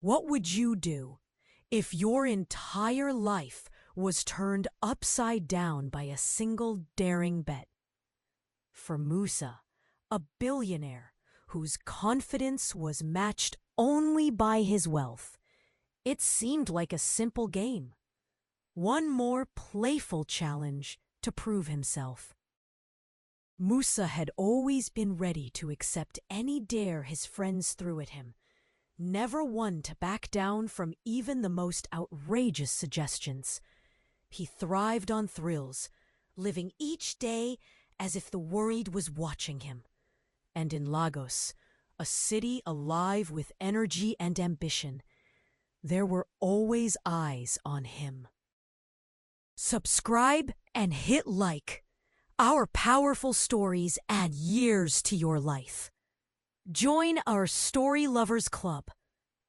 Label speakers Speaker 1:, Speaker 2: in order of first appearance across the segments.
Speaker 1: What would you do if your entire life was turned upside down by a single daring bet? For Musa, a billionaire whose confidence was matched only by his wealth, it seemed like a simple game. One more playful challenge to prove himself. Musa had always been ready to accept any dare his friends threw at him, never one to back down from even the most outrageous suggestions. He thrived on thrills, living each day as if the world was watching him. And in Lagos, a city alive with energy and ambition, there were always eyes on him. Subscribe and hit like. Our powerful stories add years to your life. Join our Story Lovers Club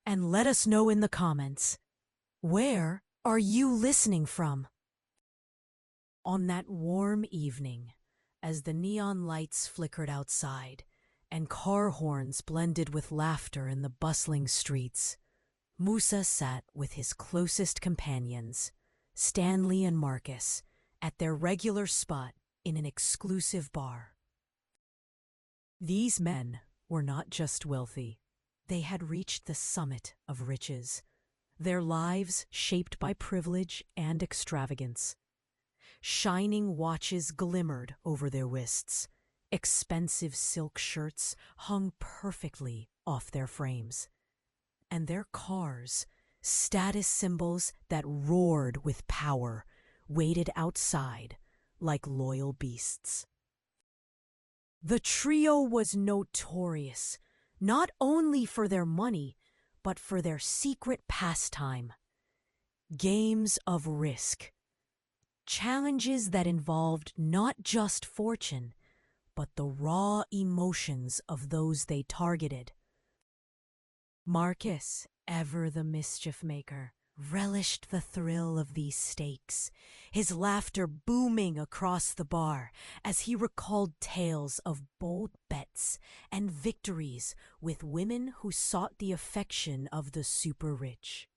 Speaker 1: and let us know in the comments, where are you listening from? On that warm evening, as the neon lights flickered outside and car horns blended with laughter in the bustling streets, Musa sat with his closest companions, Stanley and Marcus, at their regular spot in an exclusive bar. These men were not just wealthy. They had reached the summit of riches, their lives shaped by privilege and extravagance. Shining watches glimmered over their wrists. Expensive silk shirts hung perfectly off their frames. And their cars, status symbols that roared with power, waited outside like loyal beasts. The trio was notorious, not only for their money, but for their secret pastime. Games of risk. Challenges that involved not just fortune, but the raw emotions of those they targeted. Marcus, ever the mischief maker, relished the thrill of these stakes, his laughter booming across the bar as he recalled tales of bold bets and victories with women who sought the affection of the super-rich.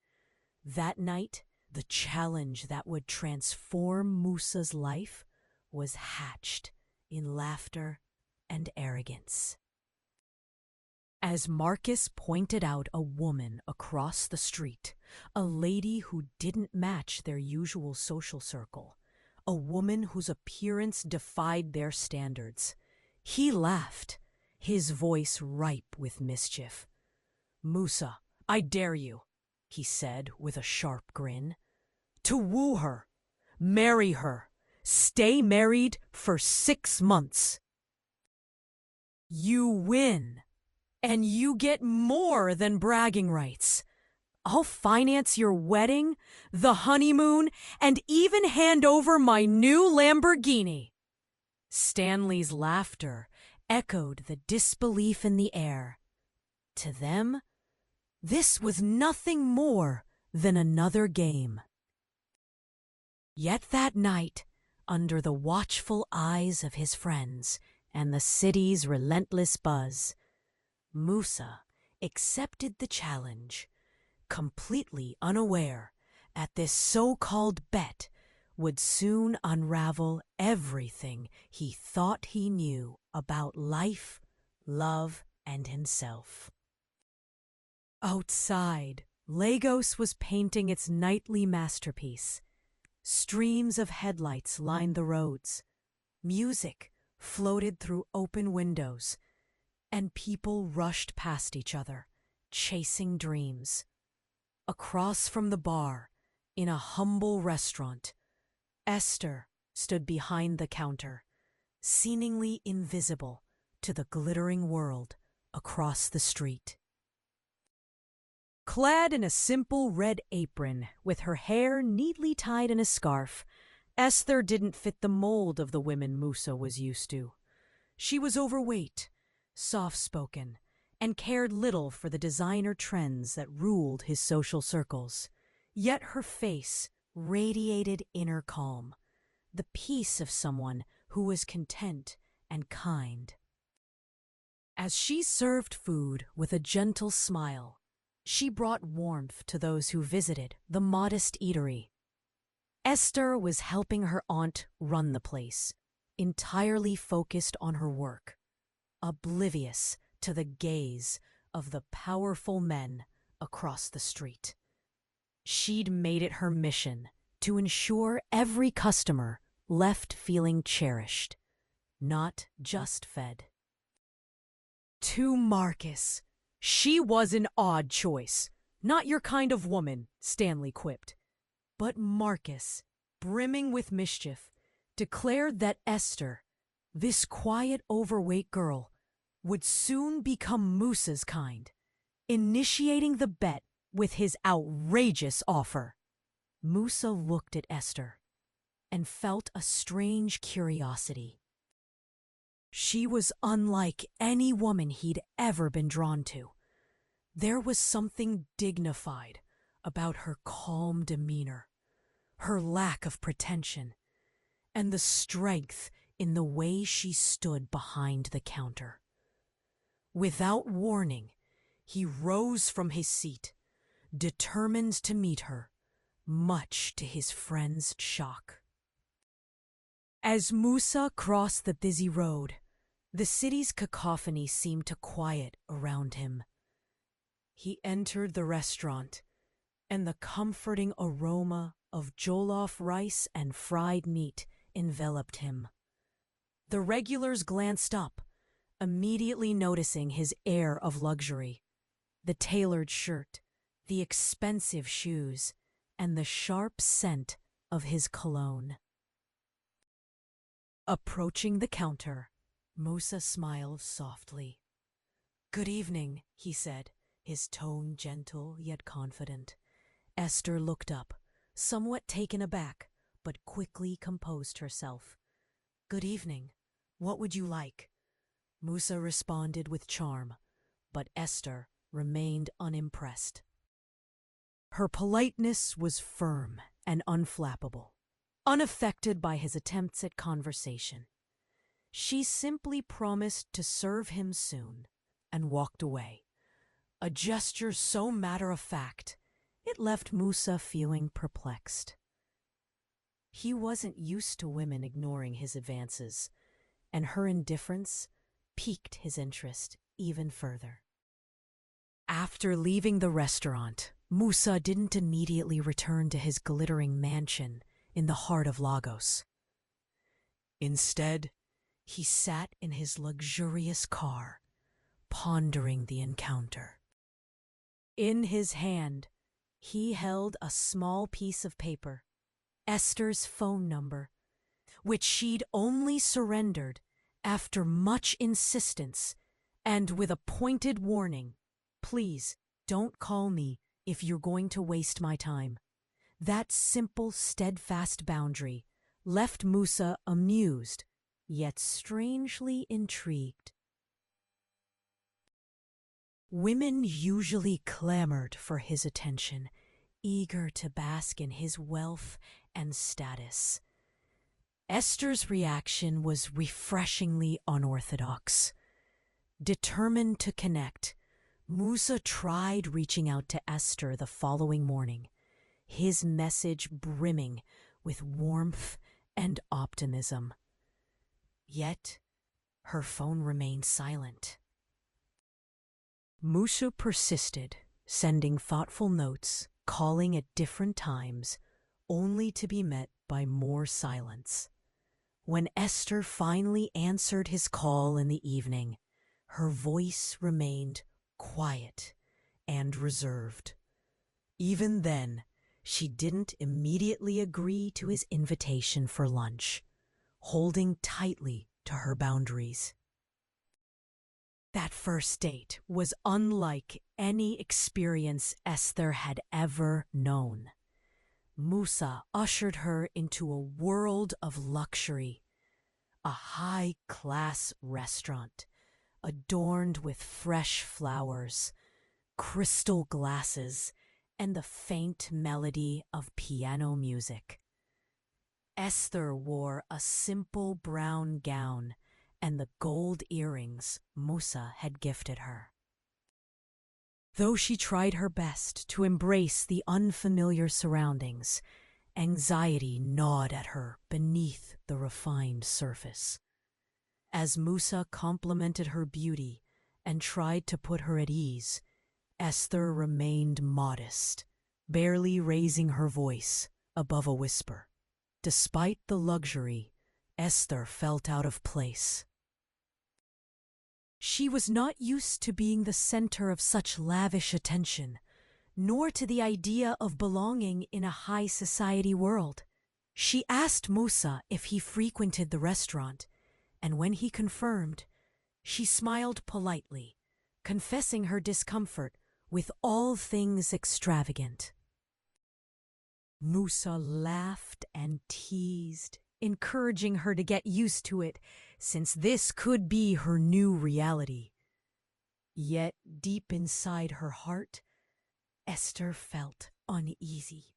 Speaker 1: That night, the challenge that would transform Musa's life was hatched in laughter and arrogance. As Marcus pointed out a woman across the street, a lady who didn't match their usual social circle, a woman whose appearance defied their standards, he laughed, his voice ripe with mischief. "Musa, I dare you," he said with a sharp grin, "to woo her, marry her, stay married for 6 months. You win. And you get more than bragging rights. I'll finance your wedding, the honeymoon, and even hand over my new Lamborghini." Stanley's laughter echoed the disbelief in the air. To them, this was nothing more than another game. Yet that night, under the watchful eyes of his friends and the city's relentless buzz, Musa accepted the challenge, completely unaware that this so-called bet would soon unravel everything he thought he knew about life, love, and himself. Outside, Lagos was painting its nightly masterpiece. Streams of headlights lined the roads. Music floated through open windows, and people rushed past each other, chasing dreams. Across from the bar, in a humble restaurant, Esther stood behind the counter, seemingly invisible to the glittering world across the street. Clad in a simple red apron, with her hair neatly tied in a scarf, Esther didn't fit the mold of the women Musa was used to. She was overweight, soft-spoken, and cared little for the designer trends that ruled his social circles. Yet her face radiated inner calm, the peace of someone who was content and kind. As she served food with a gentle smile, She brought warmth to those who visited the modest eatery. Esther was helping her aunt run the place, entirely focused on her work, oblivious to the gaze of the powerful men across the street. She'd made it her mission to ensure every customer left feeling cherished, not just fed. To Marcus, she was an odd choice. Not your kind of woman, Stanley quipped. But Marcus, brimming with mischief, declared that Esther, this quiet, overweight girl, would soon become Moosa's kind, initiating the bet with his outrageous offer. Moosa looked at Esther and felt a strange curiosity. She was unlike any woman he'd ever been drawn to. There was something dignified about her calm demeanor, her lack of pretension, and the strength in the way she stood behind the counter. Without warning, he rose from his seat, determined to meet her, much to his friend's shock. As Moosa crossed the busy road, the city's cacophony seemed to quiet around him. He entered the restaurant, and the comforting aroma of jollof rice and fried meat enveloped him. The regulars glanced up, immediately noticing his air of luxury, the tailored shirt, the expensive shoes, and the sharp scent of his cologne. Approaching the counter, Moosa smiled softly. "Good evening," he said, his tone gentle yet confident. Esther looked up, somewhat taken aback, but quickly composed herself. "Good evening. What would you like?" Moosa responded with charm, but Esther remained unimpressed. Her politeness was firm and unflappable, unaffected by his attempts at conversation. She simply promised to serve him soon and walked away, a gesture so matter-of-fact it left Moosa feeling perplexed. He wasn't used to women ignoring his advances, and her indifference piqued his interest even further. After leaving the restaurant, Moosa didn't immediately return to his glittering mansion in the heart of Lagos. Instead, he sat in his luxurious car, pondering the encounter. In his hand, he held a small piece of paper, Esther's phone number, which she'd only surrendered after much insistence and with a pointed warning, "Please, don't call me if you're going to waste my time." That simple, steadfast boundary left Moosa amused, yet strangely intrigued. Women usually clamored for his attention, eager to bask in his wealth and status. Esther's reaction was refreshingly unorthodox. Determined to connect, Moosa tried reaching out to Esther the following morning, his message brimming with warmth and optimism. Yet, her phone remained silent. Moosa persisted, sending thoughtful notes, calling at different times, only to be met by more silence. When Esther finally answered his call in the evening, her voice remained quiet and reserved. Even then, she didn't immediately agree to his invitation for lunch, holding tightly to her boundaries. That first date was unlike any experience Esther had ever known. Moosa ushered her into a world of luxury, a high-class restaurant adorned with fresh flowers, crystal glasses, and the faint melody of piano music. Esther wore a simple brown gown and the gold earrings Moosa had gifted her. Though she tried her best to embrace the unfamiliar surroundings, anxiety gnawed at her beneath the refined surface. As Musa complimented her beauty and tried to put her at ease, Esther remained modest, barely raising her voice above a whisper. Despite the luxury, Esther felt out of place. She was not used to being the center of such lavish attention, nor to the idea of belonging in a high society world. She asked Musa if he frequented the restaurant, and when he confirmed, she smiled politely, confessing her discomfort with all things extravagant. Musa laughed and teased, encouraging her to get used to it, since this could be her new reality. Yet deep inside her heart, Esther felt uneasy,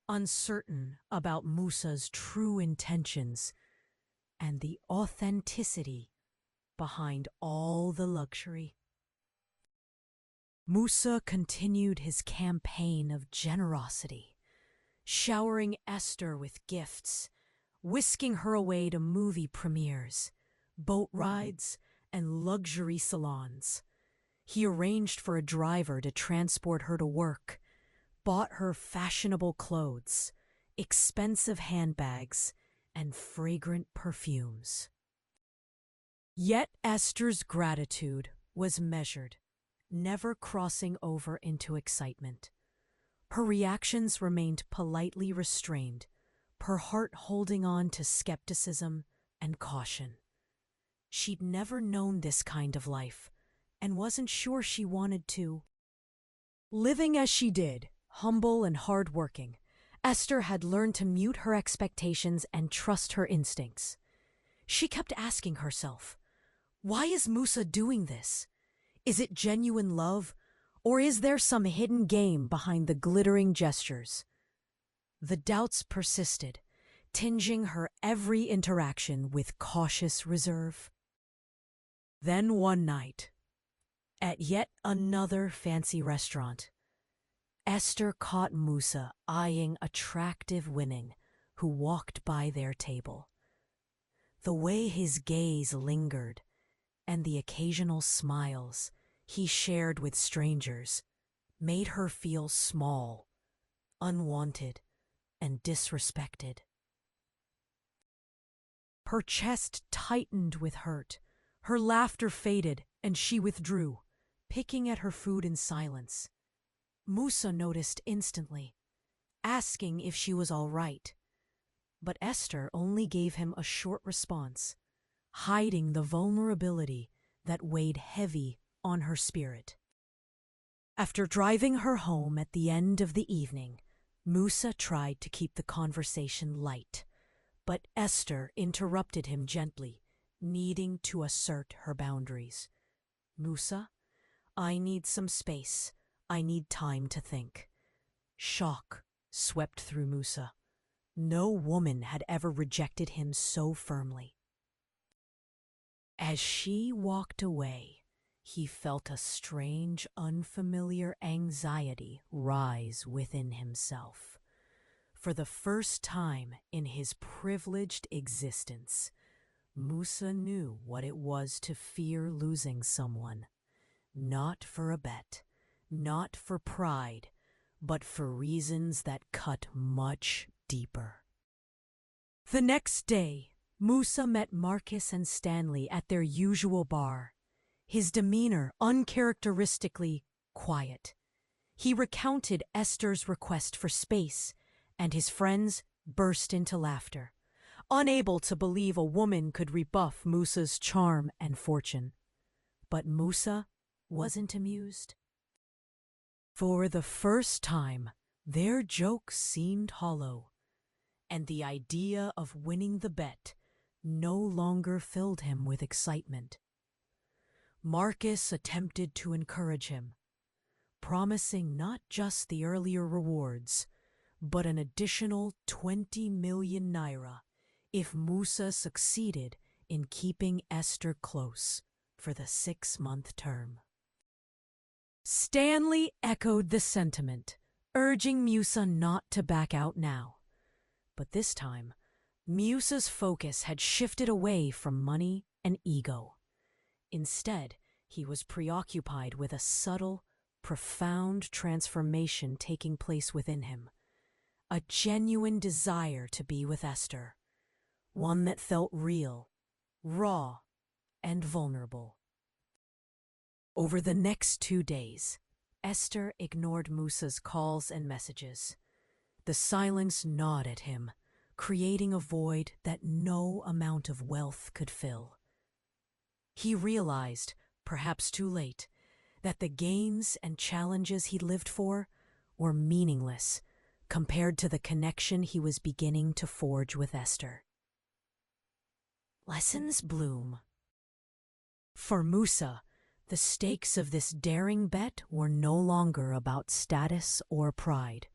Speaker 1: uncertain about Musa's true intentions and the authenticity behind all the luxury. Musa continued his campaign of generosity, showering Esther with gifts, whisking her away to movie premieres, boat rides, and luxury salons. He arranged for a driver to transport her to work, bought her fashionable clothes, expensive handbags, and fragrant perfumes. Yet Esther's gratitude was measured, never crossing over into excitement. Her reactions remained politely restrained, her heart holding on to skepticism and caution. She'd never known this kind of life, and wasn't sure she wanted to. Living as she did, humble and hard-working, Esther had learned to mute her expectations and trust her instincts. She kept asking herself, why is Musa doing this? Is it genuine love, or is there some hidden game behind the glittering gestures? The doubts persisted, tinging her every interaction with cautious reserve. Then one night, at yet another fancy restaurant, Esther caught Musa eyeing attractive women who walked by their table. The way his gaze lingered, and the occasional smiles he shared with strangers, made her feel small, unwanted, and disrespected. Her chest tightened with hurt, her laughter faded, and she withdrew, picking at her food in silence. Musa noticed instantly, asking if she was all right. But Esther only gave him a short response, hiding the vulnerability that weighed heavy on her spirit. After driving her home at the end of the evening, Musa tried to keep the conversation light, but Esther interrupted him gently, needing to assert her boundaries. Musa, I need some space. I need time to think. Shock swept through Musa. No woman had ever rejected him so firmly. As she walked away, he felt a strange, unfamiliar anxiety rise within himself. For the first time in his privileged existence, Musa knew what it was to fear losing someone, not for a bet, not for pride, but for reasons that cut much deeper. The next day, Musa met Marcus and Stanley at their usual bar, his demeanor uncharacteristically quiet. He recounted Esther's request for space, and his friends burst into laughter, unable to believe a woman could rebuff Musa's charm and fortune. But Musa wasn't amused. For the first time, their joke seemed hollow, and the idea of winning the bet no longer filled him with excitement. Marcus attempted to encourage him, promising not just the earlier rewards, but an additional 20 million naira if Musa succeeded in keeping Esther close for the 6-month term. Stanley echoed the sentiment, urging Musa not to back out now. But this time, Musa's focus had shifted away from money and ego. Instead, he was preoccupied with a subtle, profound transformation taking place within him. A genuine desire to be with Esther, one that felt real, raw, and vulnerable. Over the next 2 days, Esther ignored Musa's calls and messages. The silence gnawed at him, creating a void that no amount of wealth could fill. He realized, perhaps too late, that the games and challenges he lived for were meaningless compared to the connection he was beginning to forge with Esther. Lessons bloom. For Musa, the stakes of this daring bet were no longer about status or pride.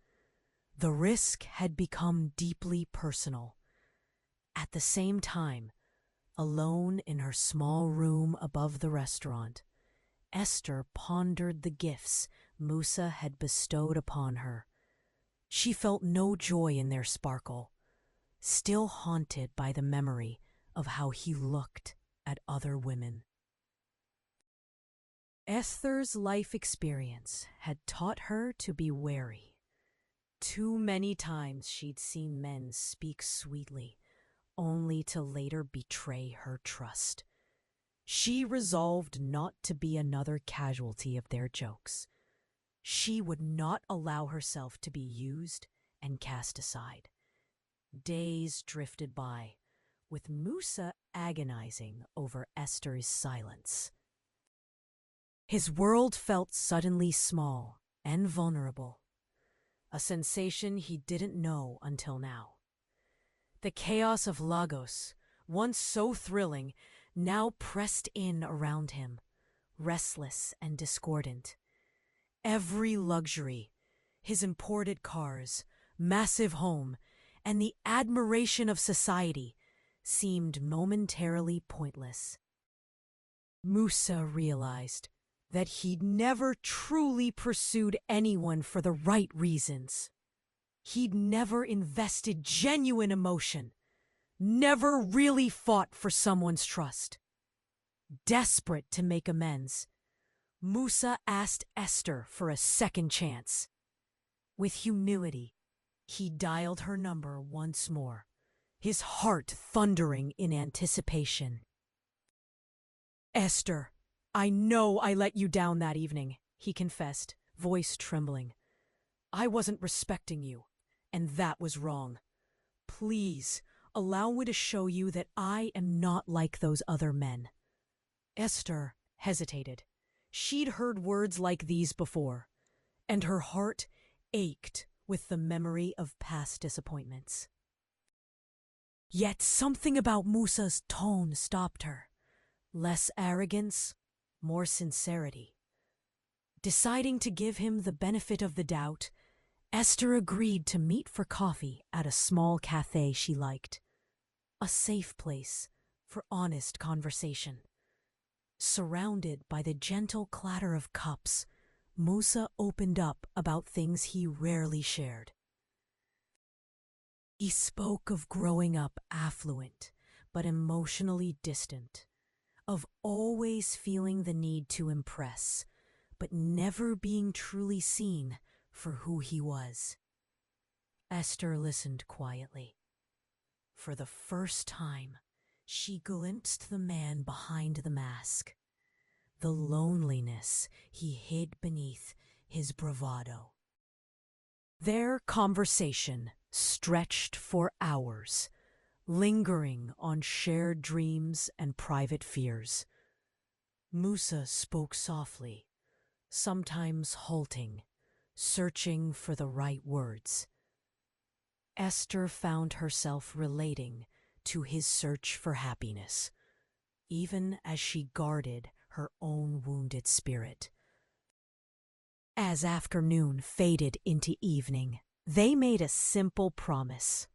Speaker 1: The risk had become deeply personal. At the same time, alone in her small room above the restaurant, Esther pondered the gifts Musa had bestowed upon her. She felt no joy in their sparkle, still haunted by the memory of how he looked at other women. Esther's life experience had taught her to be wary. Too many times she'd seen men speak sweetly, only to later betray her trust. She resolved not to be another casualty of their jokes. She would not allow herself to be used and cast aside. Days drifted by, with Musa agonizing over Esther's silence. His world felt suddenly small and vulnerable, a sensation he didn't know until now. The chaos of Lagos, once so thrilling, now pressed in around him, restless and discordant. Every luxury, his imported cars, massive home, and the admiration of society seemed momentarily pointless. Musa realized that he'd never truly pursued anyone for the right reasons. He'd never invested genuine emotion, never really fought for someone's trust. Desperate to make amends, Musa asked Esther for a second chance. With humility, he dialed her number once more, his heart thundering in anticipation. "Esther, I know I let you down that evening," he confessed, voice trembling. "I wasn't respecting you, and that was wrong. Please, allow me to show you that I am not like those other men." Esther hesitated. She'd heard words like these before, and her heart ached with the memory of past disappointments. Yet something about Musa's tone stopped her. Less arrogance, more sincerity. Deciding to give him the benefit of the doubt, Esther agreed to meet for coffee at a small cafe she liked. A safe place for honest conversation. Surrounded by the gentle clatter of cups, Musa opened up about things he rarely shared. He spoke of growing up affluent but emotionally distant, of always feeling the need to impress, but never being truly seen for who he was. Esther listened quietly. For the first time, she glimpsed the man behind the mask, the loneliness he hid beneath his bravado. Their conversation stretched for hours, lingering on shared dreams and private fears. Musa spoke softly, sometimes halting, searching for the right words. Esther found herself relating to his search for happiness, even as she guarded her own wounded spirit. As afternoon faded into evening, they made a simple promise,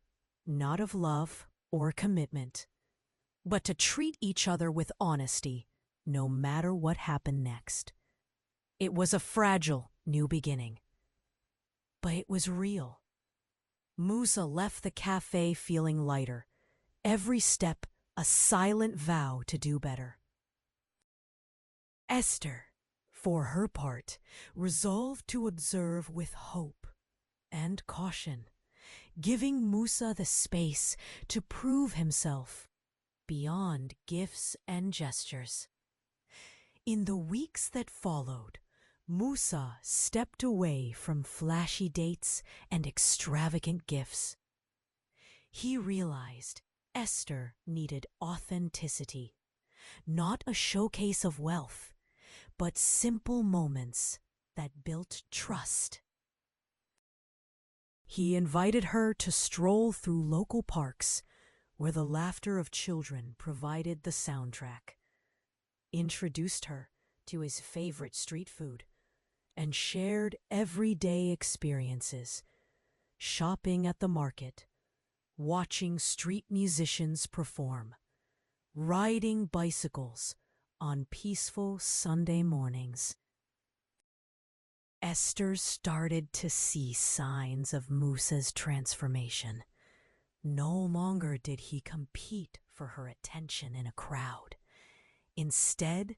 Speaker 1: not of love or commitment, but to treat each other with honesty, no matter what happened next. It was a fragile new beginning. But it was real. Musa left the cafe feeling lighter, every step a silent vow to do better. Esther, for her part, resolved to observe with hope and caution, giving Musa the space to prove himself beyond gifts and gestures. In the weeks that followed, Musa stepped away from flashy dates and extravagant gifts. He realized Esther needed authenticity, not a showcase of wealth, but simple moments that built trust. He invited her to stroll through local parks where the laughter of children provided the soundtrack, introduced her to his favorite street food, and shared everyday experiences, shopping at the market, watching street musicians perform, riding bicycles on peaceful Sunday mornings. Esther started to see signs of Musa's transformation. No longer did he compete for her attention in a crowd. Instead,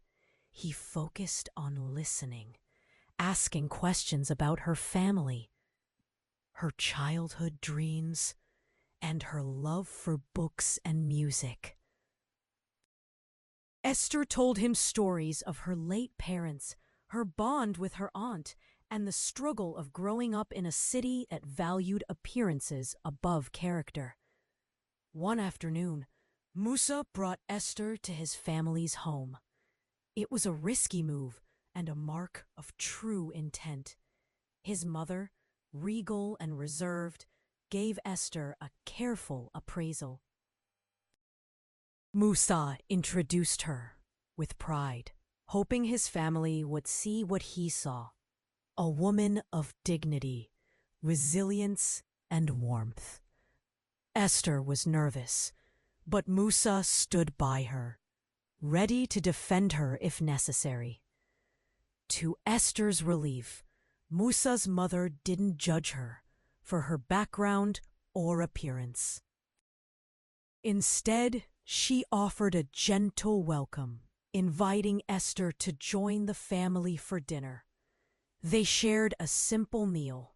Speaker 1: he focused on listening, asking questions about her family, her childhood dreams, and her love for books and music. Esther told him stories of her late parents, her bond with her aunt, and the struggle of growing up in a city that valued appearances above character. One afternoon, Musa brought Esther to his family's home. It was a risky move and a mark of true intent. His mother, regal and reserved, gave Esther a careful appraisal. Musa introduced her with pride, hoping his family would see what he saw, a woman of dignity, resilience, and warmth. Esther was nervous, but Musa stood by her, ready to defend her if necessary. To Esther's relief, Musa's mother didn't judge her for her background or appearance. Instead, she offered a gentle welcome, inviting Esther to join the family for dinner. They shared a simple meal,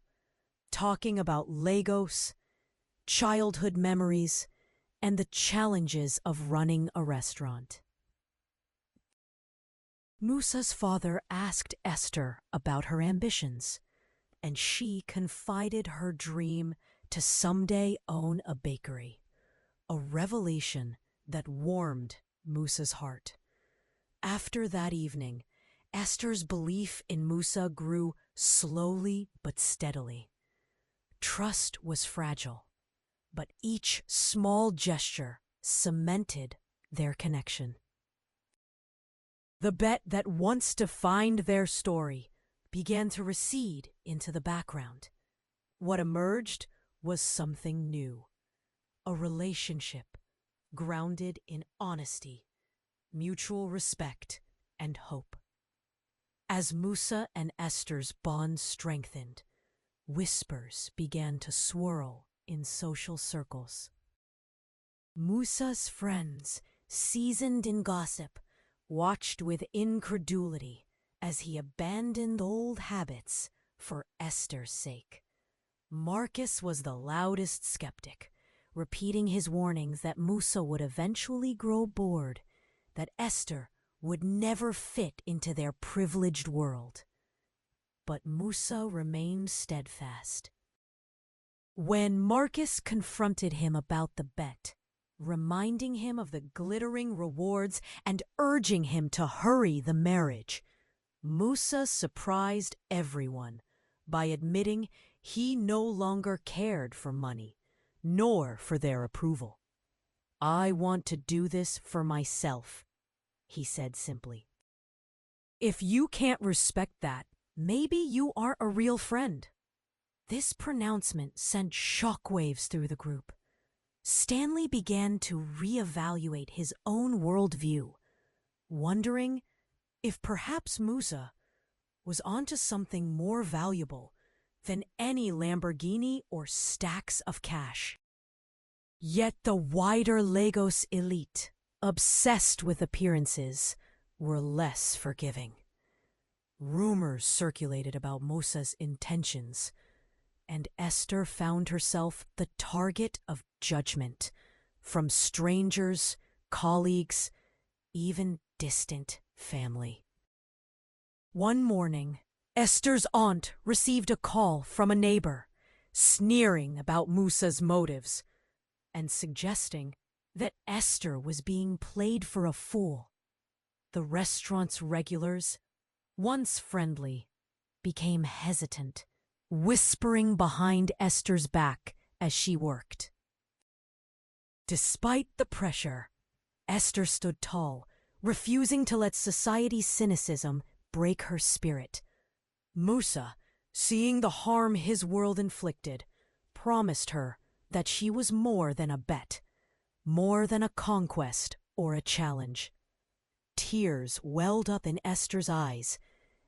Speaker 1: talking about Lagos, childhood memories, and the challenges of running a restaurant. Musa's father asked Esther about her ambitions, and she confided her dream to someday own a bakery, a revelation that warmed Musa's heart. After that evening, Esther's belief in Musa grew slowly but steadily. Trust was fragile, but each small gesture cemented their connection. The bet that once defined their story began to recede into the background. What emerged was something new, a relationship grounded in honesty, mutual respect, and hope. As Musa and Esther's bond strengthened, whispers began to swirl in social circles. Musa's friends, seasoned in gossip, watched with incredulity as he abandoned old habits for Esther's sake. Marcus was the loudest skeptic, repeating his warnings that Musa would eventually grow bored, that Esther would never fit into their privileged world. But Musa remained steadfast. When Marcus confronted him about the bet, reminding him of the glittering rewards and urging him to hurry the marriage, Musa surprised everyone by admitting he no longer cared for money, nor for their approval. "I want to do this for myself," he said simply. "If you can't respect that, maybe you aren't a real friend." This pronouncement sent shockwaves through the group. Stanley began to reevaluate his own worldview, wondering if perhaps Musa, was onto something more valuable than any Lamborghini or stacks of cash. Yet the wider Lagos elite, obsessed with appearances, were less forgiving. Rumors circulated about Musa's intentions, and Esther found herself the target of judgment from strangers, colleagues, even distant family. One morning, Esther's aunt received a call from a neighbor, sneering about Musa's motives and suggesting that Esther was being played for a fool. The restaurant's regulars, once friendly, became hesitant, whispering behind Esther's back as she worked. Despite the pressure, Esther stood tall, refusing to let society's cynicism break her spirit. Musa, seeing the harm his world inflicted, promised her that she was more than a bet, more than a conquest or a challenge. Tears welled up in Esther's eyes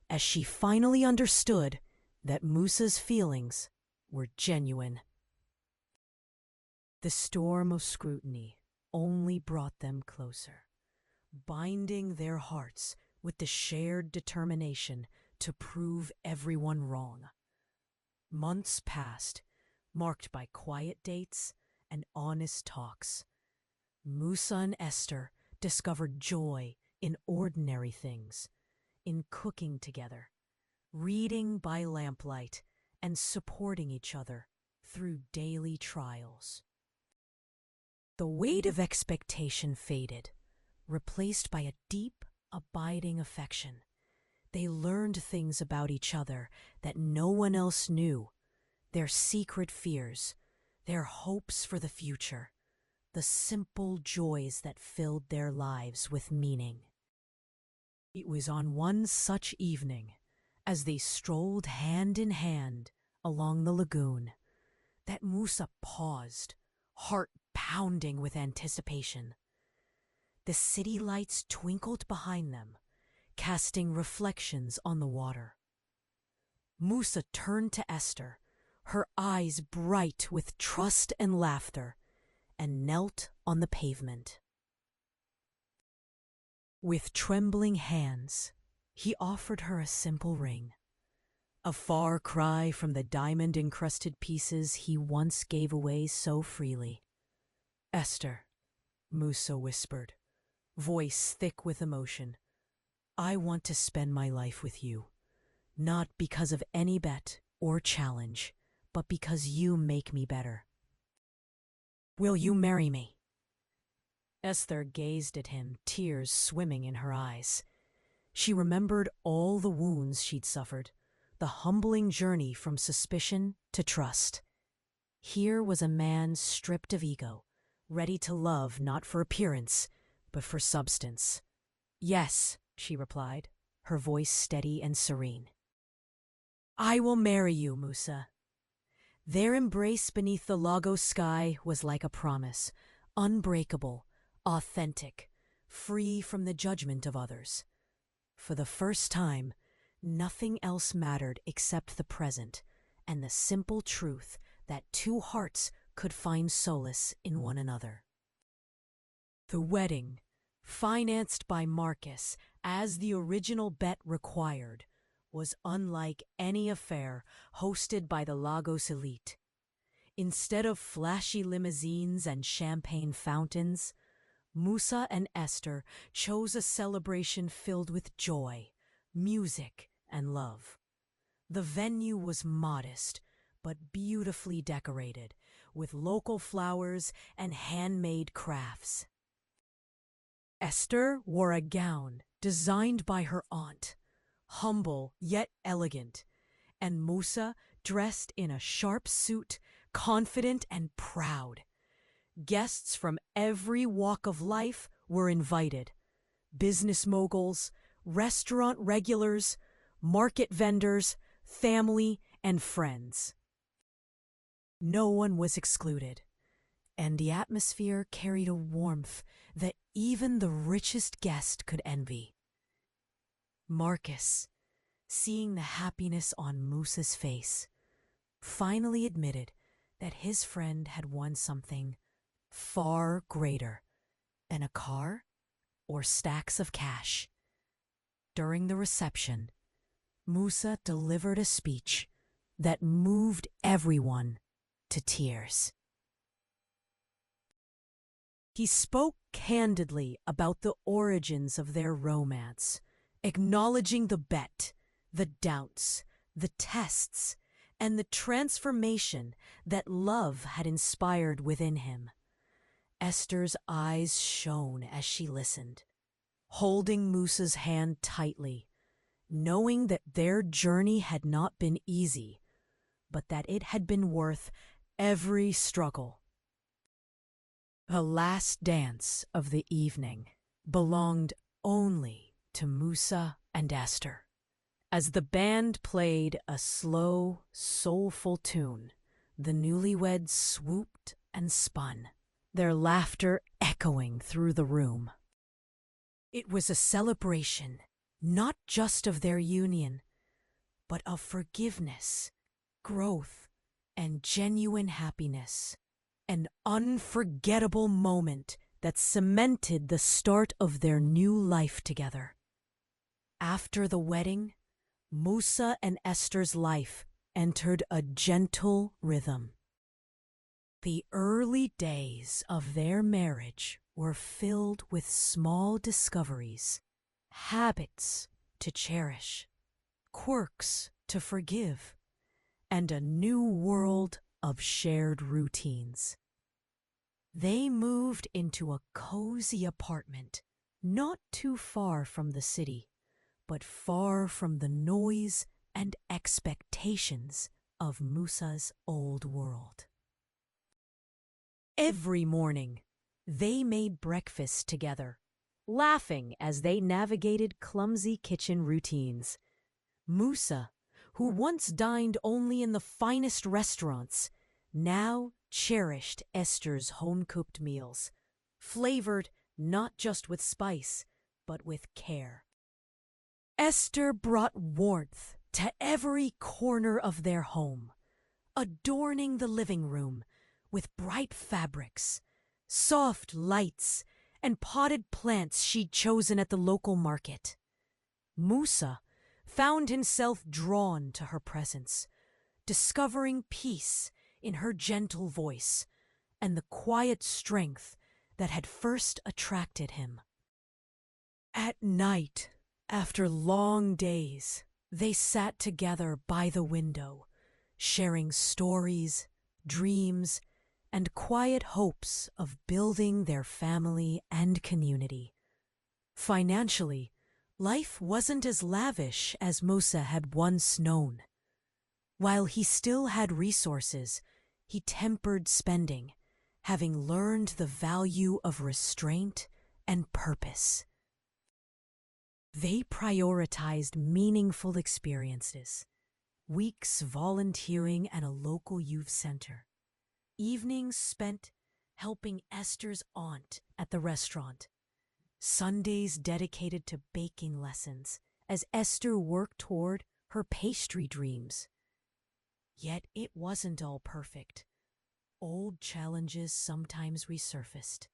Speaker 1: as she finally understood that Musa's feelings were genuine. The storm of scrutiny only brought them closer, binding their hearts with the shared determination to prove everyone wrong. Months passed, marked by quiet dates and honest talks. Musa and Esther discovered joy in ordinary things, in cooking together, reading by lamplight, and supporting each other through daily trials. The weight of expectation faded, replaced by a deep, abiding affection. They learned things about each other that no one else knew, their secret fears, their hopes for the future, the simple joys that filled their lives with meaning. It was on one such evening, as they strolled hand in hand along the lagoon, that Musa paused, heart pounding with anticipation. The city lights twinkled behind them, casting reflections on the water. Musa turned to Esther, her eyes bright with trust and laughter, and knelt on the pavement. With trembling hands, he offered her a simple ring, a far cry from the diamond-encrusted pieces he once gave away so freely. "Esther," Musa whispered, voice thick with emotion, "I want to spend my life with you, not because of any bet or challenge, but because you make me better. Will you marry me?" Esther gazed at him, tears swimming in her eyes. She remembered all the wounds she'd suffered, the humbling journey from suspicion to trust. Here was a man stripped of ego, ready to love not for appearance, but for substance. "Yes," she replied, her voice steady and serene. "I will marry you, Musa." Their embrace beneath the Lagos sky was like a promise, unbreakable, authentic, free from the judgment of others. For the first time, nothing else mattered except the present and the simple truth that two hearts could find solace in one another. The wedding, financed by Marcus as the original bet required, was unlike any affair hosted by the Lagos elite. Instead of flashy limousines and champagne fountains, Musa and Esther chose a celebration filled with joy, music, and love. The venue was modest, but beautifully decorated, with local flowers and handmade crafts. Esther wore a gown designed by her aunt, humble yet elegant, and Musa dressed in a sharp suit, confident and proud. Guests from every walk of life were invited: business moguls, restaurant regulars, market vendors, family, and friends. No one was excluded, and the atmosphere carried a warmth that even the richest guest could envy. Marcus, seeing the happiness on Musa's face, finally admitted that his friend had won something far greater than a car or stacks of cash. During the reception, Musa delivered a speech that moved everyone to tears. He spoke candidly about the origins of their romance, acknowledging the bet, the doubts, the tests, and the transformation that love had inspired within him. Esther's eyes shone as she listened, holding Musa's hand tightly, knowing that their journey had not been easy, but that it had been worth every struggle. The last dance of the evening belonged only to Musa and Esther. As the band played a slow, soulful tune, the newlyweds swooped and spun, their laughter echoing through the room. It was a celebration not just of their union, but of forgiveness, growth, and genuine happiness. An unforgettable moment that cemented the start of their new life together. After the wedding, Musa and Esther's life entered a gentle rhythm. The early days of their marriage were filled with small discoveries, habits to cherish, quirks to forgive, and a new world of shared routines. They moved into a cozy apartment not too far from the city, but far from the noise and expectations of Musa's old world. Every morning, they made breakfast together, laughing as they navigated clumsy kitchen routines. Musa, who once dined only in the finest restaurants, now cherished Esther's home-cooked meals, flavored not just with spice, but with care. Esther brought warmth to every corner of their home, adorning the living room with bright fabrics, soft lights, and potted plants she'd chosen at the local market. Musa found himself drawn to her presence, discovering peace in her gentle voice and the quiet strength that had first attracted him. At night, after long days, they sat together by the window, sharing stories, dreams, and quiet hopes of building their family and community. Financially, life wasn't as lavish as Musa had once known. While he still had resources, he tempered spending, having learned the value of restraint and purpose. They prioritized meaningful experiences, weeks volunteering at a local youth center, evenings spent helping Esther's aunt at the restaurant, Sundays dedicated to baking lessons as Esther worked toward her pastry dreams. Yet it wasn't all perfect. Old challenges sometimes resurfaced.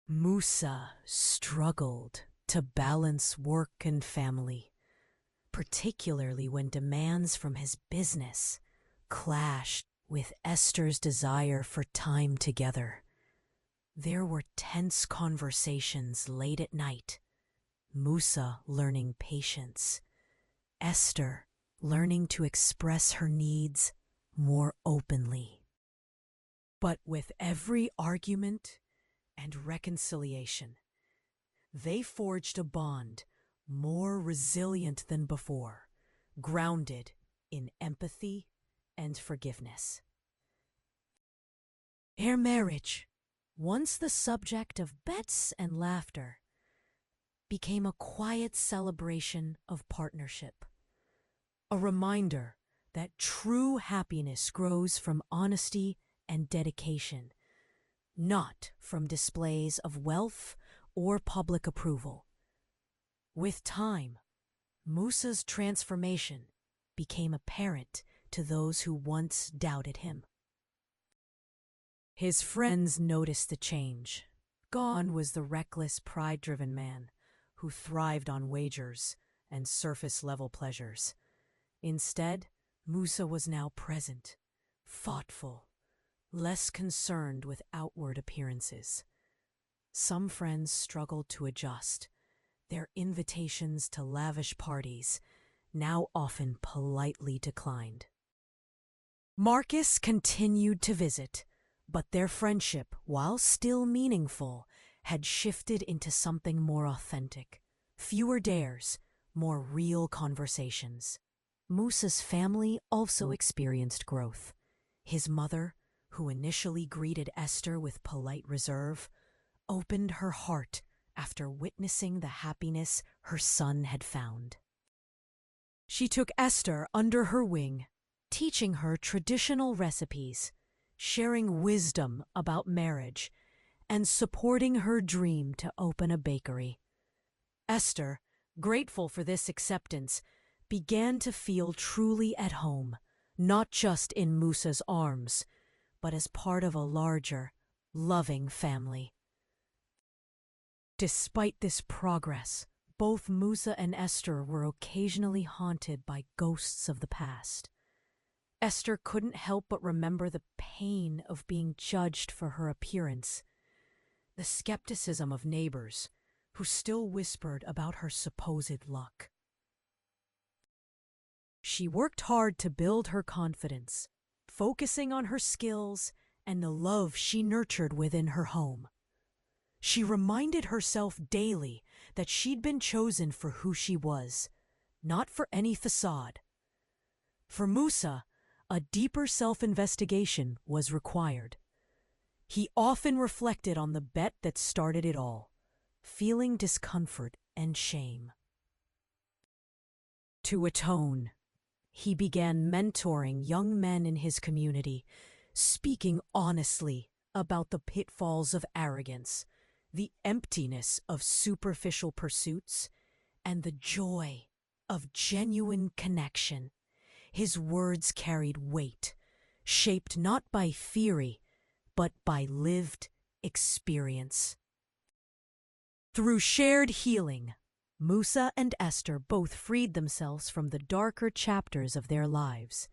Speaker 1: Musa struggled to balance work and family, particularly when demands from his business clashed with Esther's desire for time together. There were tense conversations late at night, Musa learning patience, Esther learning to express her needs more openly. But with every argument and reconciliation, they forged a bond more resilient than before, grounded in empathy and forgiveness. Their marriage, once the subject of bets and laughter, became a quiet celebration of partnership, a reminder that true happiness grows from honesty and dedication, not from displays of wealth or public approval. With time, Musa's transformation became apparent to those who once doubted him. His friends noticed the change. Gone was the reckless, pride-driven man who thrived on wagers and surface-level pleasures. Instead, Musa was now present, thoughtful, less concerned with outward appearances. Some friends struggled to adjust, their invitations to lavish parties now often politely declined. Marcus continued to visit, but their friendship, while still meaningful, had shifted into something more authentic. Fewer dares, more real conversations. Musa's family also experienced growth. His mother, who initially greeted Esther with polite reserve, opened her heart after witnessing the happiness her son had found. She took Esther under her wing, teaching her traditional recipes, sharing wisdom about marriage, and supporting her dream to open a bakery. Esther, grateful for this acceptance, began to feel truly at home, not just in Musa's arms, but as part of a larger, loving family. Despite this progress, both Musa and Esther were occasionally haunted by ghosts of the past. Esther couldn't help but remember the pain of being judged for her appearance, the skepticism of neighbors who still whispered about her supposed luck. She worked hard to build her confidence, focusing on her skills and the love she nurtured within her home. She reminded herself daily that she'd been chosen for who she was, not for any facade. For Musa, a deeper self-investigation was required. He often reflected on the bet that started it all, feeling discomfort and shame. To atone, he began mentoring young men in his community, speaking honestly about the pitfalls of arrogance, the emptiness of superficial pursuits, and the joy of genuine connection. His words carried weight, shaped not by theory, but by lived experience. Through shared healing, Musa and Esther both freed themselves from the darker chapters of their lives,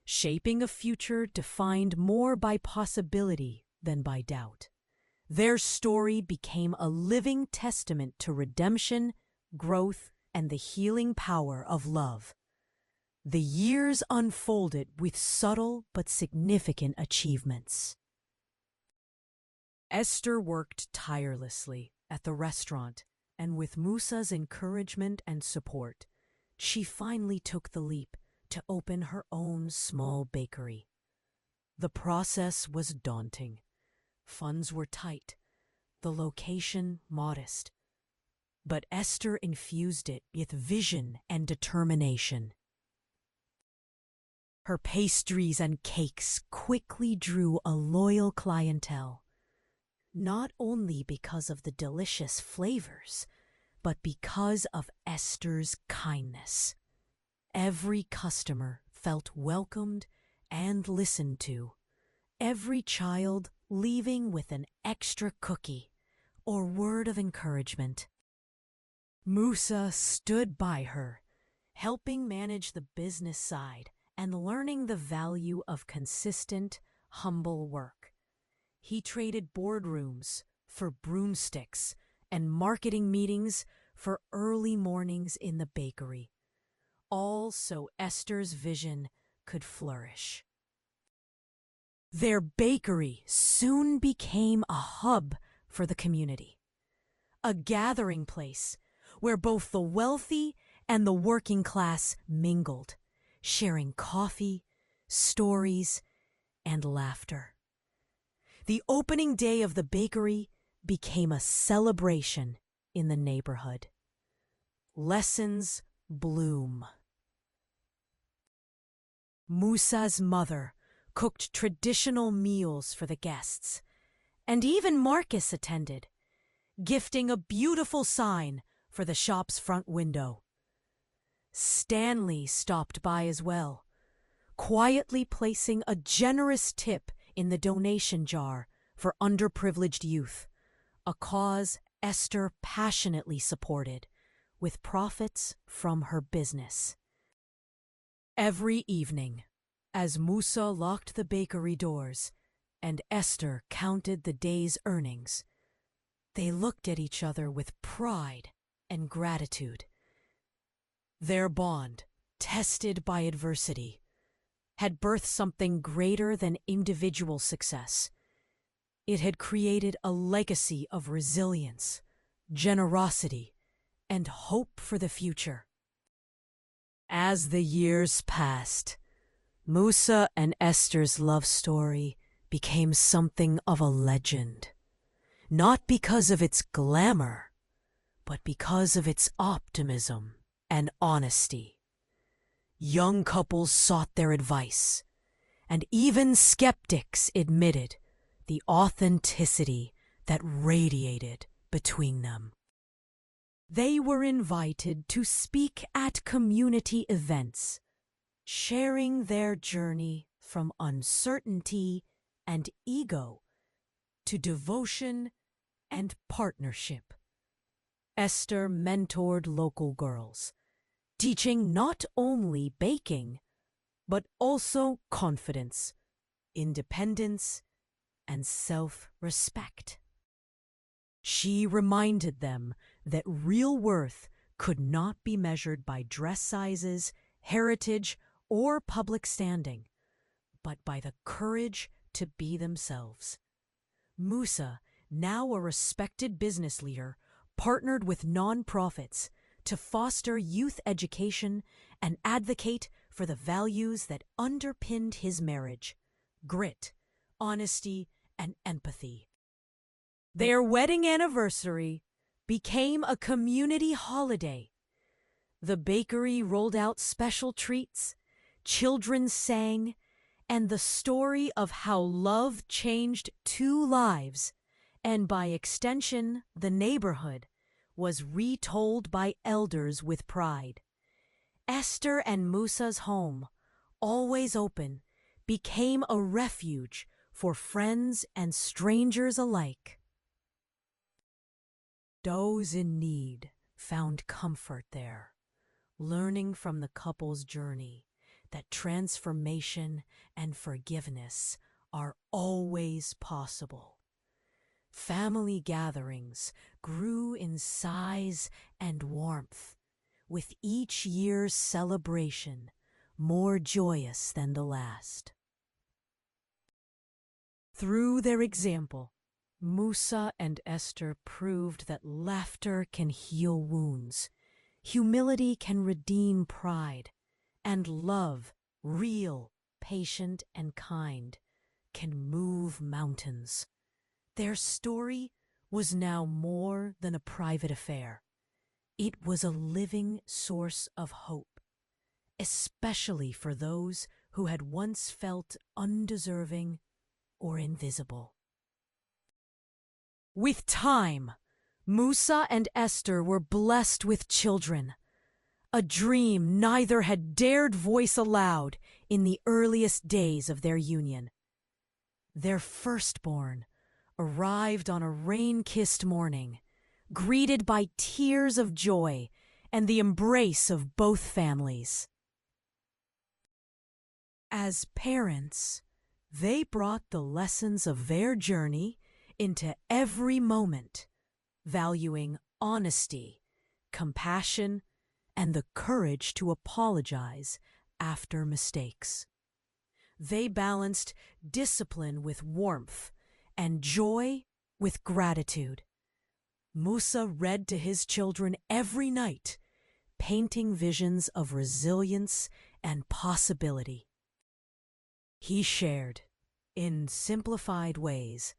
Speaker 1: shaping a future defined more by possibility than by doubt. Their story became a living testament to redemption, growth, and the healing power of love. The years unfolded with subtle but significant achievements. Esther worked tirelessly at the restaurant, and with Musa's encouragement and support, she finally took the leap to open her own small bakery. The process was daunting. Funds were tight, the location modest, but Esther infused it with vision and determination. Her pastries and cakes quickly drew a loyal clientele, not only because of the delicious flavors, but because of Esther's kindness. Every customer felt welcomed and listened to, every child leaving with an extra cookie or word of encouragement. Musa stood by her, helping manage the business side and learning the value of consistent, humble work. He traded boardrooms for broomsticks and marketing meetings for early mornings in the bakery, all so Esther's vision could flourish. Their bakery soon became a hub for the community, a gathering place where both the wealthy and the working class mingled, sharing coffee, stories, and laughter. The opening day of the bakery became a celebration in the neighborhood. Lessons bloom. Musa's mother cooked traditional meals for the guests, and even Marcus attended, gifting a beautiful sign for the shop's front window. Stanley stopped by as well, quietly placing a generous tip in the donation jar for underprivileged youth, a cause Esther passionately supported, with profits from her business. Every evening, as Musa locked the bakery doors and Esther counted the day's earnings, they looked at each other with pride and gratitude. Their bond, tested by adversity, had birthed something greater than individual success. It had created a legacy of resilience, generosity, and hope for the future. As the years passed, Musa and Esther's love story became something of a legend, not because of its glamour, but because of its optimism and honesty. Young couples sought their advice, and even skeptics admitted the authenticity that radiated between them. They were invited to speak at community events, sharing their journey from uncertainty and ego to devotion and partnership. Esther mentored local girls, teaching not only baking, but also confidence, independence, and self-respect. She reminded them that real worth could not be measured by dress sizes, heritage, or public standing, but by the courage to be themselves. Musa, now a respected business leader, partnered with nonprofits to foster youth education and advocate for the values that underpinned his marriage: grit, honesty, and empathy. Their wedding anniversary became a community holiday. The bakery rolled out special treats, children sang, and the story of how love changed two lives, and by extension the neighborhood, was retold by elders with pride. Esther and Musa's home, always open, became a refuge for friends and strangers alike. Those in need found comfort there, learning from the couple's journey that transformation and forgiveness are always possible. Family gatherings grew in size and warmth, with each year's celebration more joyous than the last. Through their example, Musa and Esther proved that laughter can heal wounds, humility can redeem pride, and love, real, patient, and kind, can move mountains. Their story was now more than a private affair. It was a living source of hope, especially for those who had once felt undeserving or invisible. With time, Musa and Esther were blessed with children, a dream neither had dared voice aloud in the earliest days of their union. Their firstborn arrived on a rain-kissed morning, greeted by tears of joy and the embrace of both families. As parents, they brought the lessons of their journey into every moment, valuing honesty, compassion, and the courage to apologize after mistakes. They balanced discipline with warmth and joy with gratitude. Musa read to his children every night, painting visions of resilience and possibility. He shared, in simplified ways,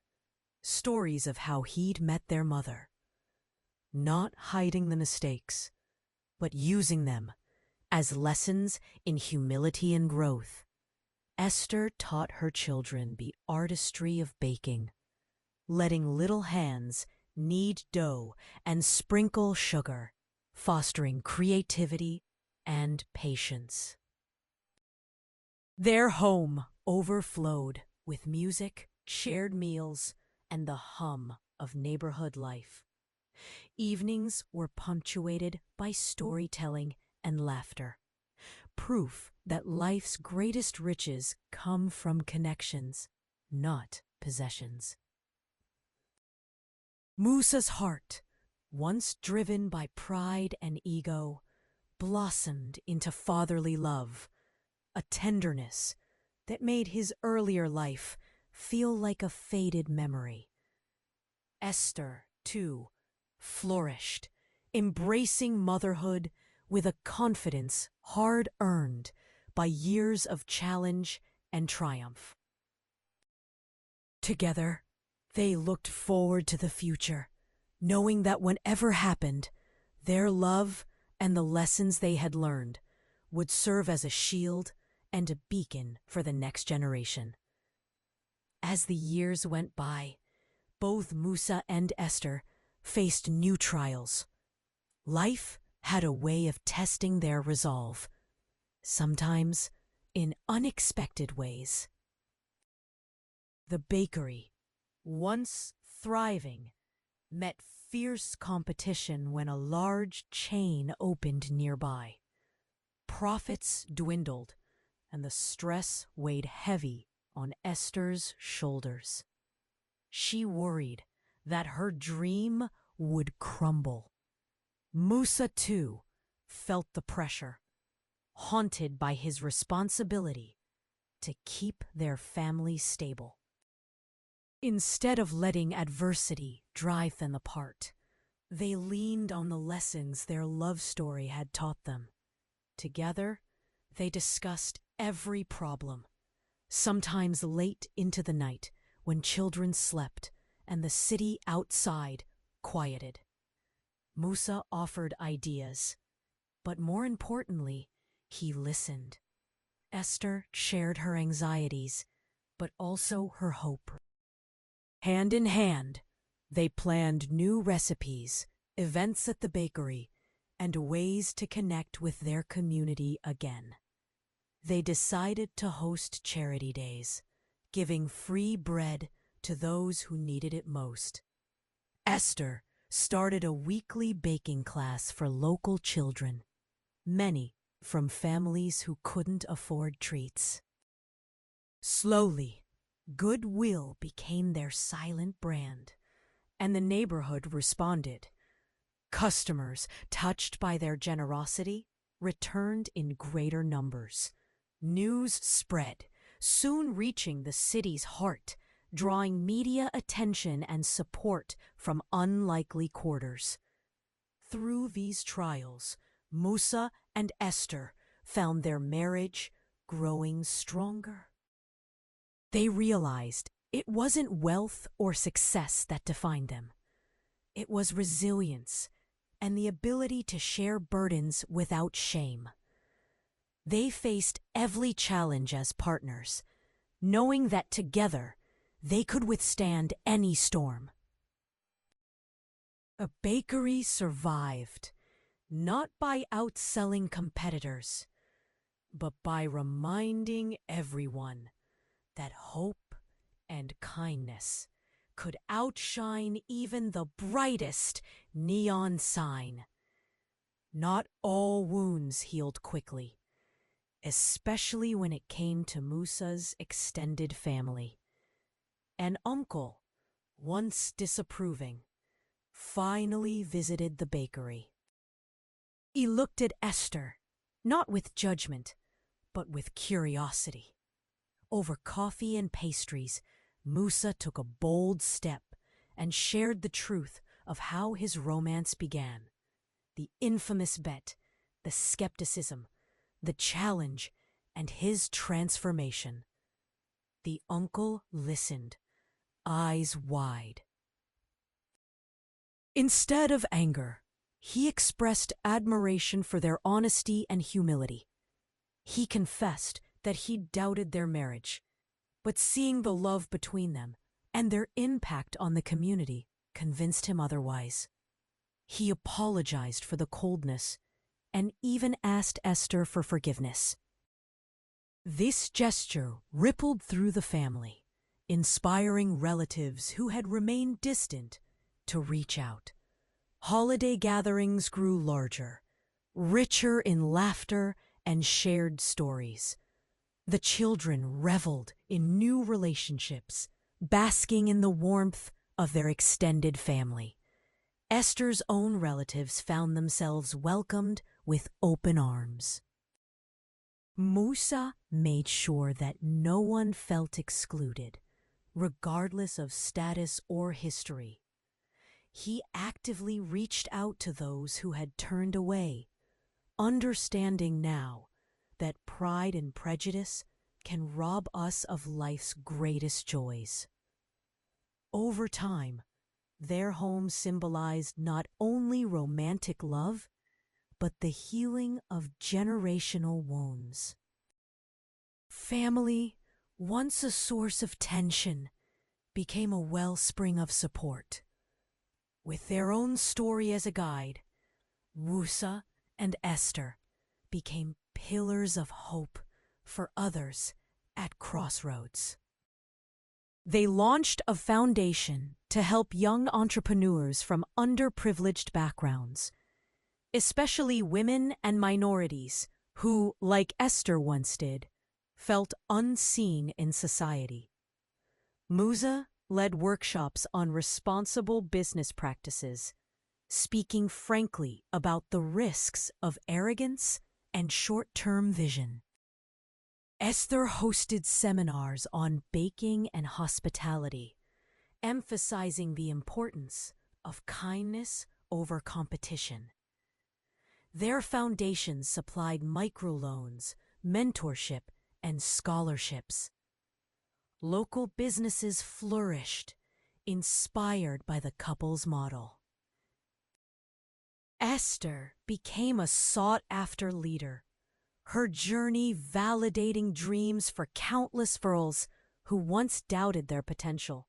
Speaker 1: stories of how he'd met their mother, not hiding the mistakes, but using them as lessons in humility and growth. Esther taught her children the artistry of baking, letting little hands knead dough and sprinkle sugar, fostering creativity and patience. Their home overflowed with music, shared meals, and the hum of neighborhood life. Evenings were punctuated by storytelling and laughter, proof that life's greatest riches come from connections, not possessions. Musa's heart, once driven by pride and ego, blossomed into fatherly love, a tenderness that made his earlier life feel like a faded memory. Esther, too, flourished, embracing motherhood with a confidence hard-earned by years of challenge and triumph. Together, they looked forward to the future, knowing that whatever happened, their love and the lessons they had learned would serve as a shield and a beacon for the next generation. As the years went by, both Musa and Esther faced new trials. Life had a way of testing their resolve, sometimes in unexpected ways. The bakery, once thriving, met fierce competition when a large chain opened nearby. Profits dwindled, and the stress weighed heavy on Esther's shoulders. She worried that her dream would crumble. Musa, too, felt the pressure, haunted by his responsibility to keep their family stable. Instead of letting adversity drive them apart, they leaned on the lessons their love story had taught them. Together, they discussed every problem, sometimes late into the night when children slept and the city outside quieted. Musa offered ideas, but more importantly, he listened. Esther shared her anxieties, but also her hope. Hand in hand, they planned new recipes, events at the bakery, and ways to connect with their community again. They decided to host charity days, giving free bread to those who needed it most. Esther started a weekly baking class for local children, many from families who couldn't afford treats. Slowly, goodwill became their silent brand, and the neighborhood responded. Customers, touched by their generosity, returned in greater numbers. News spread, soon reaching the city's heart, drawing media attention and support from unlikely quarters. Through these trials, Musa and Esther found their marriage growing stronger. They realized it wasn't wealth or success that defined them. It was resilience and the ability to share burdens without shame. They faced every challenge as partners, knowing that together they could withstand any storm. A bakery survived, not by outselling competitors, but by reminding everyone that hope and kindness could outshine even the brightest neon sign. Not all wounds healed quickly, especially when it came to Musa's extended family. An uncle, once disapproving, finally visited the bakery. He looked at Esther, not with judgment, but with curiosity. Over coffee and pastries, Musa took a bold step and shared the truth of how his romance began. The infamous bet, the skepticism, the challenge, and his transformation. The uncle listened, eyes wide. Instead of anger, he expressed admiration for their honesty and humility. He confessed that he doubted their marriage, but seeing the love between them and their impact on the community convinced him otherwise. He apologized for the coldness and even asked Esther for forgiveness. This gesture rippled through the family, inspiring relatives who had remained distant to reach out. Holiday gatherings grew larger, richer in laughter and shared stories. The children reveled in new relationships, basking in the warmth of their extended family. Esther's own relatives found themselves welcomed with open arms. Musa made sure that no one felt excluded, regardless of status or history. He actively reached out to those who had turned away, understanding now that pride and prejudice can rob us of life's greatest joys. Over time, their home symbolized not only romantic love, but the healing of generational wounds. Family, once a source of tension, became a wellspring of support. With their own story as a guide, Musa and Esther became pillars of hope for others at crossroads. They launched a foundation to help young entrepreneurs from underprivileged backgrounds, especially women and minorities who, like Esther once did, felt unseen in society. Musa led workshops on responsible business practices, speaking frankly about the risks of arrogance and short-term vision. Esther hosted seminars on baking and hospitality, emphasizing the importance of kindness over competition. Their foundations supplied microloans, mentorship, and scholarships. Local businesses flourished, inspired by the couple's model. Esther became a sought-after leader, her journey validating dreams for countless girls who once doubted their potential.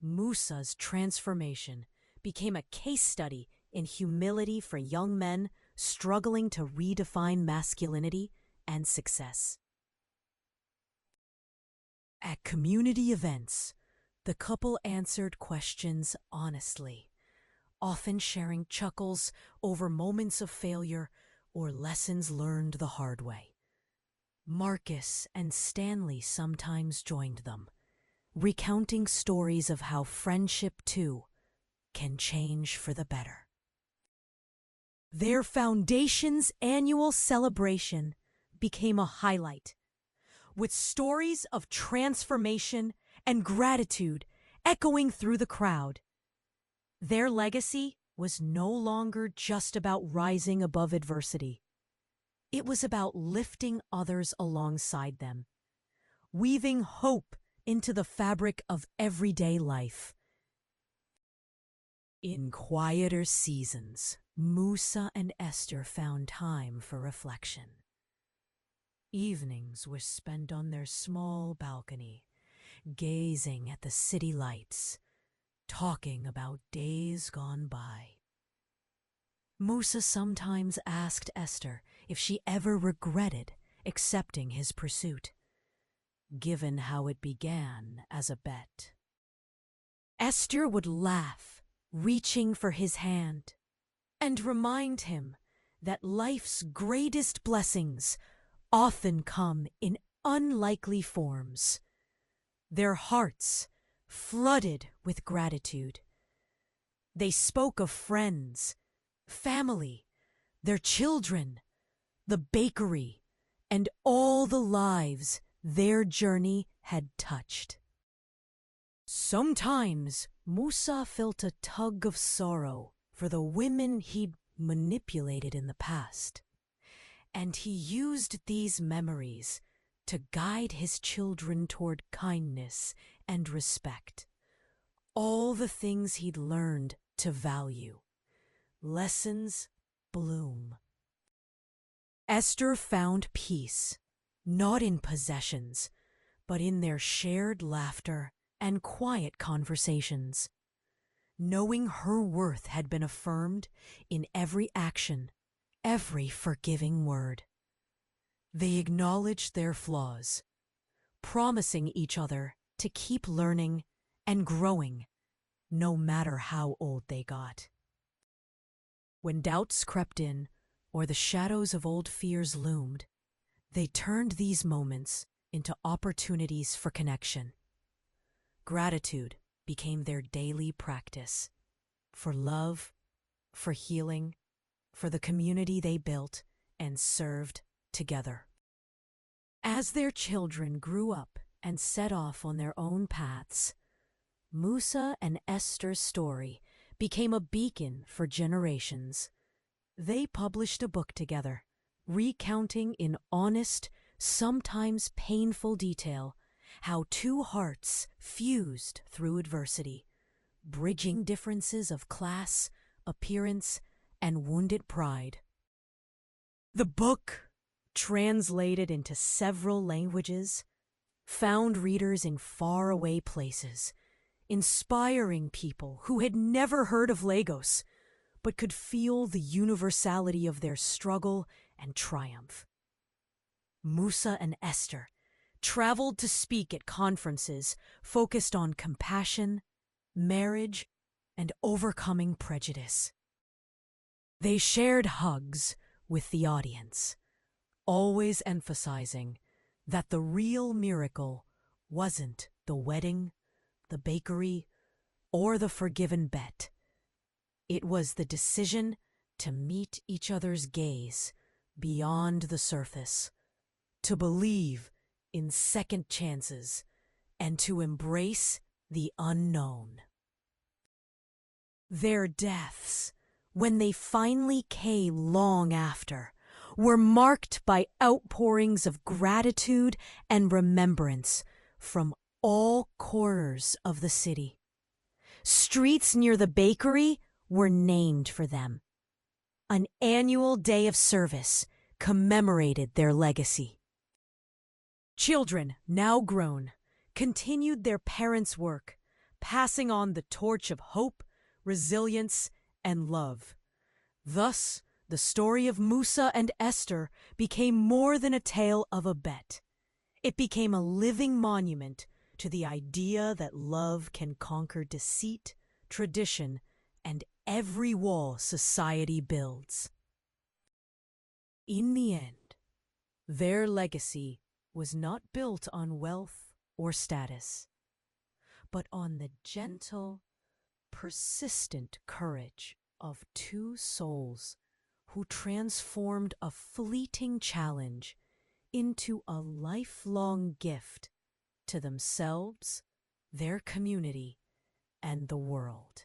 Speaker 1: Musa's transformation became a case study in humility for young men struggling to redefine masculinity and success. At community events, the couple answered questions honestly, often sharing chuckles over moments of failure or lessons learned the hard way. Marcus and Stanley sometimes joined them, recounting stories of how friendship, too, can change for the better. Their foundation's annual celebration became a highlight, with stories of transformation and gratitude echoing through the crowd. Their legacy was no longer just about rising above adversity. It was about lifting others alongside them, weaving hope into the fabric of everyday life. In quieter seasons, Musa and Esther found time for reflection. Evenings were spent on their small balcony, gazing at the city lights, talking about days gone by. Musa sometimes asked Esther if she ever regretted accepting his pursuit, given how it began as a bet. Esther would laugh, reaching for his hand, and remind him that life's greatest blessings often come in unlikely forms. Their hearts flooded with gratitude. They spoke of friends, family, their children, the bakery, and all the lives their journey had touched. Sometimes Musa felt a tug of sorrow for the women he'd manipulated in the past, and he used these memories to guide his children toward kindness and respect, all the things he'd learned to value. Lessons bloom. Esther found peace, not in possessions, but in their shared laughter and quiet conversations. Knowing her worth had been affirmed in every action, every forgiving word. They acknowledged their flaws, promising each other to keep learning and growing, no matter how old they got. When doubts crept in, or the shadows of old fears loomed, they turned these moments into opportunities for connection. Gratitude became their daily practice for love, for healing, for the community they built and served together. As their children grew up and set off on their own paths, Musa and Esther's story became a beacon for generations. They published a book together, recounting in honest, sometimes painful detail how two hearts fused through adversity, bridging differences of class, appearance, and wounded pride. The book, translated into several languages, found readers in faraway places, inspiring people who had never heard of Lagos but could feel the universality of their struggle and triumph. Musa and Esther traveled to speak at conferences focused on compassion, marriage, and overcoming prejudice. They shared hugs with the audience, always emphasizing that the real miracle wasn't the wedding, the bakery, or the forgiven bet. It was the decision to meet each other's gaze beyond the surface, to believe in second chances, and to embrace the unknown. Their deaths, when they finally came long after, were marked by outpourings of gratitude and remembrance from all corners of the city. Streets near the bakery were named for them. An annual day of service commemorated their legacy. Children, now grown, continued their parents' work, passing on the torch of hope, resilience, and love. Thus, the story of Musa and Esther became more than a tale of a bet. It became a living monument to the idea that love can conquer deceit, tradition, and every wall society builds. In the end, their legacy was not built on wealth or status, but on the gentle, persistent courage of two souls who transformed a fleeting challenge into a lifelong gift to themselves, their community, and the world.